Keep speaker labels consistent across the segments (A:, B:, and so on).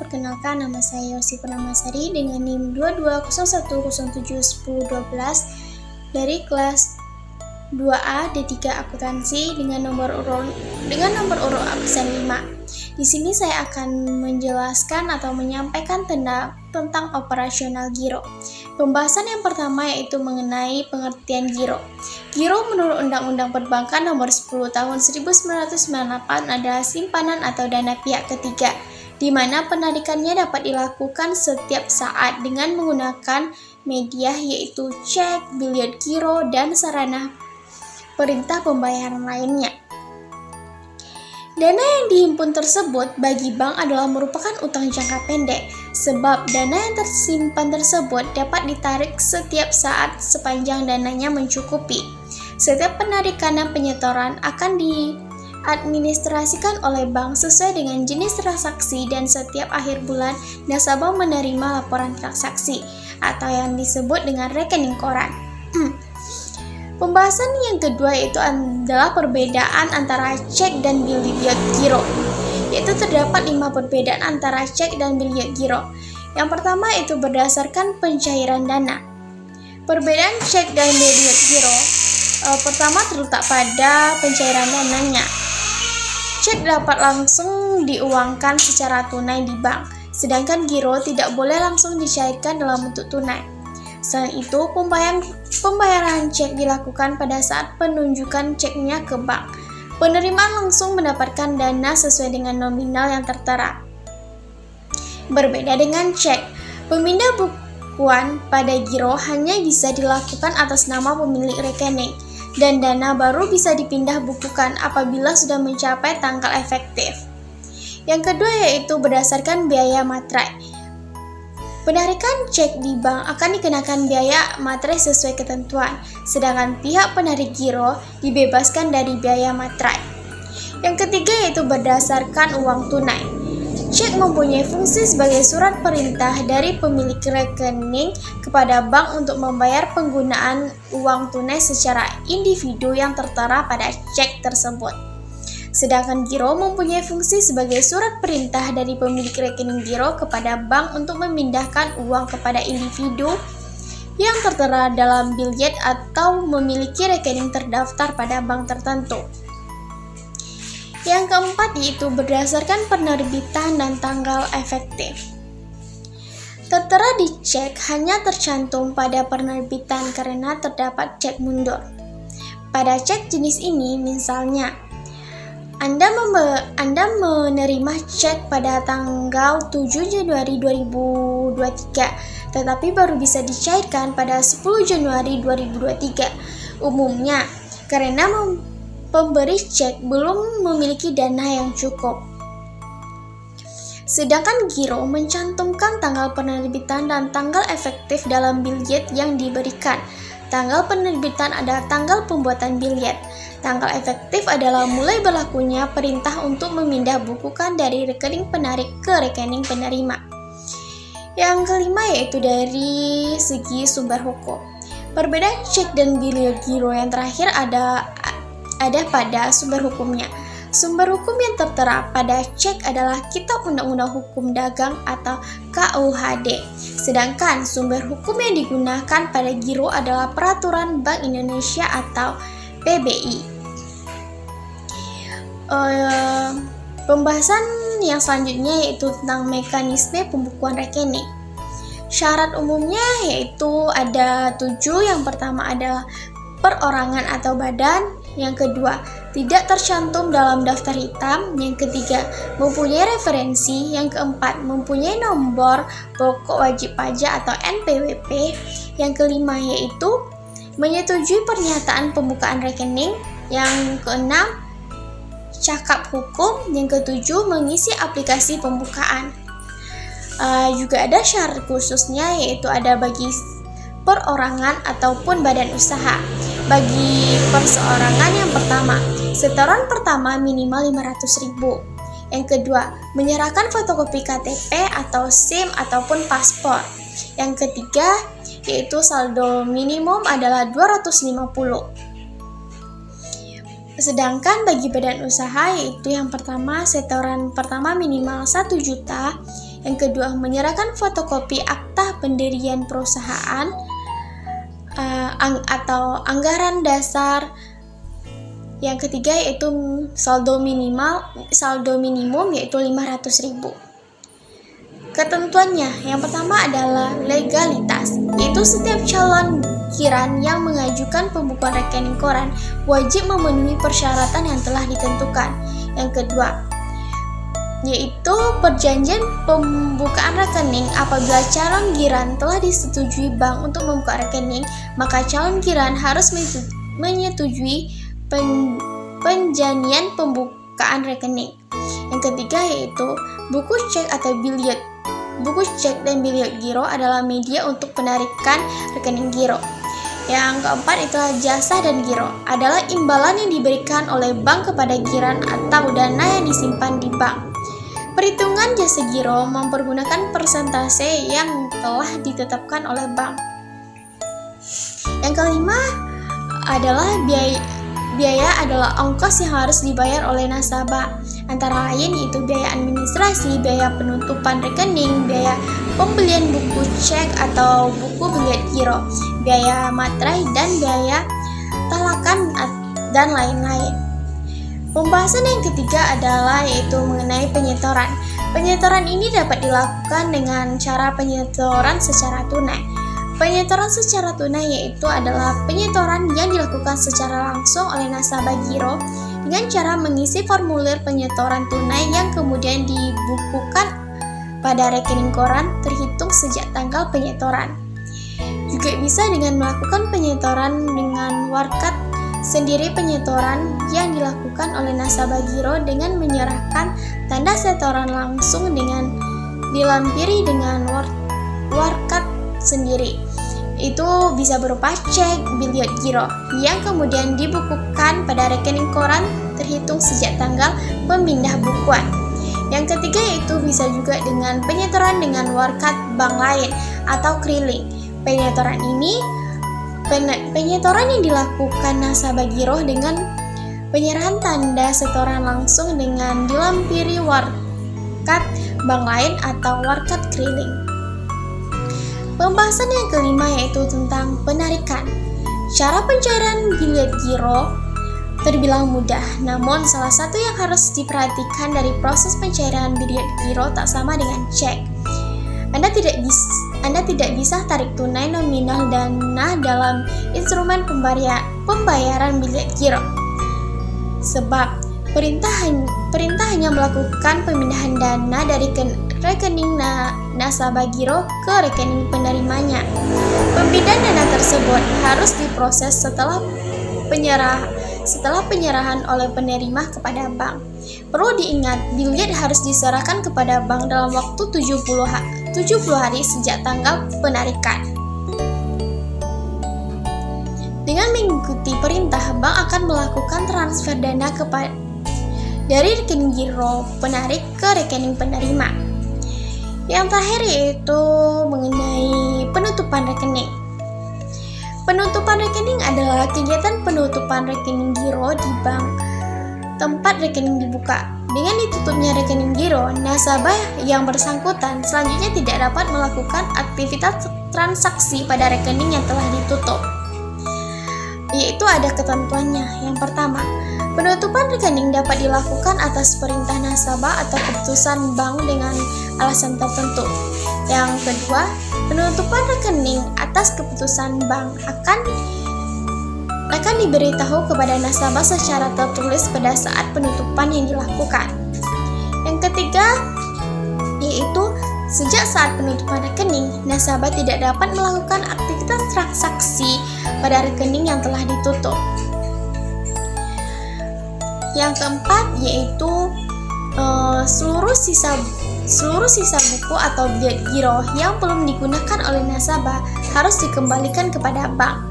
A: perkenalkan nama saya Yosi Purnamasari dengan NIM 2201071012 dari kelas 2A D3 Akuntansi dengan nomor urut absen 5. Di sini saya akan menjelaskan atau menyampaikan tentang operasional giro. Pembahasan yang pertama yaitu mengenai pengertian giro. Giro menurut Undang-Undang Perbankan Nomor 10 Tahun 1998 adalah simpanan atau dana pihak ketiga, di mana penarikannya dapat dilakukan setiap saat dengan menggunakan media yaitu cek, biljet giro, dan sarana perintah pembayaran lainnya. Dana yang dihimpun tersebut bagi bank adalah merupakan utang jangka pendek, sebab dana yang tersimpan tersebut dapat ditarik setiap saat sepanjang dananya mencukupi. Setiap penarikan dan penyetoran akan diadministrasikan oleh bank sesuai dengan jenis transaksi dan setiap akhir bulan nasabah menerima laporan transaksi atau yang disebut dengan rekening koran. Pembahasan yang kedua yaitu adalah perbedaan antara cek dan biljet giro. Yaitu terdapat 5 perbedaan antara cek dan biljet giro. Yang pertama itu berdasarkan pencairan dana. Perbedaan cek dan biljet giro pertama terletak pada pencairan dananya. Cek dapat langsung diuangkan secara tunai di bank, sedangkan giro tidak boleh langsung dicairkan dalam bentuk tunai. Selain itu, pembayaran cek dilakukan pada saat penunjukan ceknya ke bank. Penerimaan langsung mendapatkan dana sesuai dengan nominal yang tertera. Berbeda dengan cek, pemindah bukuan pada giro hanya bisa dilakukan atas nama pemilik rekening, dan dana baru bisa dipindah bukukan apabila sudah mencapai tanggal efektif. Yang kedua yaitu berdasarkan biaya materai. Penarikan cek di bank akan dikenakan biaya materai sesuai ketentuan, sedangkan pihak penarik giro dibebaskan dari biaya materai. Yang ketiga yaitu berdasarkan uang tunai. Cek mempunyai fungsi sebagai surat perintah dari pemilik rekening kepada bank untuk membayar penggunaan uang tunai secara individu yang tertera pada cek tersebut. Sedangkan giro mempunyai fungsi sebagai surat perintah dari pemilik rekening giro kepada bank untuk memindahkan uang kepada individu yang tertera dalam biljet atau memiliki rekening terdaftar pada bank tertentu. Yang keempat yaitu berdasarkan penerbitan dan tanggal efektif. Tertera di cek hanya tercantum pada penerbitan karena terdapat cek mundur. Pada cek jenis ini misalnya, Anda menerima cek pada tanggal 7 Januari 2023, tetapi baru bisa dicairkan pada 10 Januari 2023. Umumnya, karena pemberi cek belum memiliki dana yang cukup. Sedangkan giro mencantumkan tanggal penerbitan dan tanggal efektif dalam biljet yang diberikan. Tanggal penerbitan adalah tanggal pembuatan biljet. Tanggal efektif adalah mulai berlakunya perintah untuk memindah bukukan dari rekening penarik ke rekening penerima. Yang kelima yaitu dari segi sumber hukum. Perbedaan cek dan biljet giro yang terakhir ada pada sumber hukumnya. Sumber hukum yang tertera pada cek adalah Kitab Undang-Undang Hukum Dagang atau KUHD. Sedangkan sumber hukum yang digunakan pada giro adalah Peraturan Bank Indonesia atau PBI. Pembahasan yang selanjutnya yaitu tentang mekanisme pembukuan rekening. Syarat umumnya yaitu ada 7. Yang pertama adalah perorangan atau badan. Yang kedua, tidak tercantum dalam daftar hitam. Yang ketiga, mempunyai referensi. Yang keempat, mempunyai nomor pokok wajib pajak atau NPWP. Yang kelima yaitu menyetujui pernyataan pembukaan rekening. Yang keenam, cakap hukum. Yang ketujuh, mengisi aplikasi pembukaan. Juga ada syarat khususnya yaitu ada bagi perorangan ataupun badan usaha. Bagi perseorangan yang pertama, setoran pertama minimal 500.000. Yang kedua, menyerahkan fotokopi KTP atau SIM ataupun paspor. Yang ketiga, yaitu saldo minimum adalah 250. Sedangkan bagi badan usaha yaitu yang pertama, setoran pertama minimal 1 juta. Yang kedua, menyerahkan fotokopi akta pendirian perusahaan atau anggaran dasar. Yang ketiga yaitu saldo minimum yaitu 500.000. Ketentuannya, yang pertama adalah legalitas, yaitu setiap calon kiran yang mengajukan pembukuan rekening koran wajib memenuhi persyaratan yang telah ditentukan. Yang kedua, yaitu perjanjian pembukaan rekening. Apabila calon kiran telah disetujui bank untuk membuka rekening, maka calon kiran harus menyetujui penjanian pembukaan rekening. Yang ketiga yaitu buku cek atau biliet. Buku cek dan biliet giro adalah media untuk penarikan rekening giro. Yang keempat itulah jasa dan giro, adalah imbalan yang diberikan oleh bank kepada kiran atau dana yang disimpan di bank. Perhitungan jasa giro mempergunakan persentase yang telah ditetapkan oleh bank. Yang kelima adalah biaya adalah ongkos yang harus dibayar oleh nasabah, antara lain yaitu biaya administrasi, biaya penutupan rekening, biaya pembelian buku cek atau buku biliet giro, biaya materai dan biaya talakan dan lain-lain. Pembahasan yang ketiga adalah yaitu mengenai penyetoran. Penyetoran ini dapat dilakukan dengan cara penyetoran secara tunai. Penyetoran secara tunai yaitu adalah penyetoran yang dilakukan secara langsung oleh nasabah giro dengan cara mengisi formulir penyetoran tunai yang kemudian dibukukan pada rekening koran terhitung sejak tanggal penyetoran. Juga bisa dengan melakukan penyetoran dengan warkat sendiri. Penyetoran yang dilakukan oleh nasabah giro dengan menyerahkan tanda setoran langsung dengan dilampiri dengan warkat sendiri. Itu bisa berupa cek biliet giro yang kemudian dibukukan pada rekening koran terhitung sejak tanggal pemindah bukuan. Yang ketiga yaitu bisa juga dengan penyetoran dengan warkat bank lain atau kriling. Penyetoran yang dilakukan nasabah giro dengan penyerahan tanda setoran langsung dengan dilampiri warkat bank lain atau warkat kriling. Pembahasan yang kelima yaitu tentang penarikan. Cara pencairan biliet giro terbilang mudah, namun salah satu yang harus diperhatikan dari proses pencairan biliet giro tak sama dengan cek. Anda tidak bisa tarik tunai nominal dana dalam instrumen pembayaran biliet giro, sebab perintah hanya melakukan pemindahan dana dari rekening nasabah giro ke rekening penerimanya. Pemindahan dana tersebut harus diproses setelah penyerahan oleh penerima kepada bank. Perlu diingat, biliet harus diserahkan kepada bank dalam waktu 70 hari sejak tanggal penarikan. Dengan mengikuti perintah, bank akan melakukan transfer dana dari rekening giro penarik ke rekening penerima. Yang terakhir yaitu mengenai penutupan rekening. Penutupan rekening adalah kegiatan penutupan rekening giro di bank tempat rekening dibuka. Dengan ditutupnya rekening giro, nasabah yang bersangkutan selanjutnya tidak dapat melakukan aktivitas transaksi pada rekening yang telah ditutup. Yaitu ada ketentuannya. Yang pertama, penutupan rekening dapat dilakukan atas perintah nasabah atau keputusan bank dengan alasan tertentu. Yang kedua, penutupan rekening atas keputusan bank akan diberitahu kepada nasabah secara tertulis pada saat penutupan yang dilakukan. Yang ketiga, yaitu sejak saat penutupan rekening, nasabah tidak dapat melakukan aktivitas transaksi pada rekening yang telah ditutup. Yang keempat yaitu seluruh sisa buku atau biliet giro yang belum digunakan oleh nasabah harus dikembalikan kepada bank.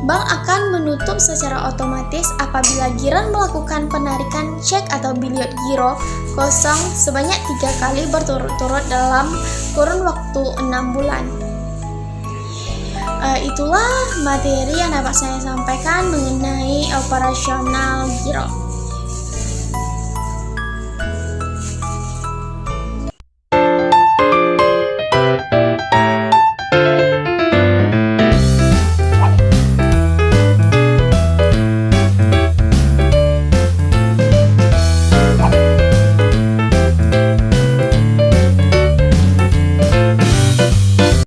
A: Bank akan menutup secara otomatis apabila giran melakukan penarikan cek atau biliet giro kosong sebanyak 3 kali berturut-turut dalam kurun waktu 6 bulan. Itulah materi yang dapat saya sampaikan mengenai operasional giro.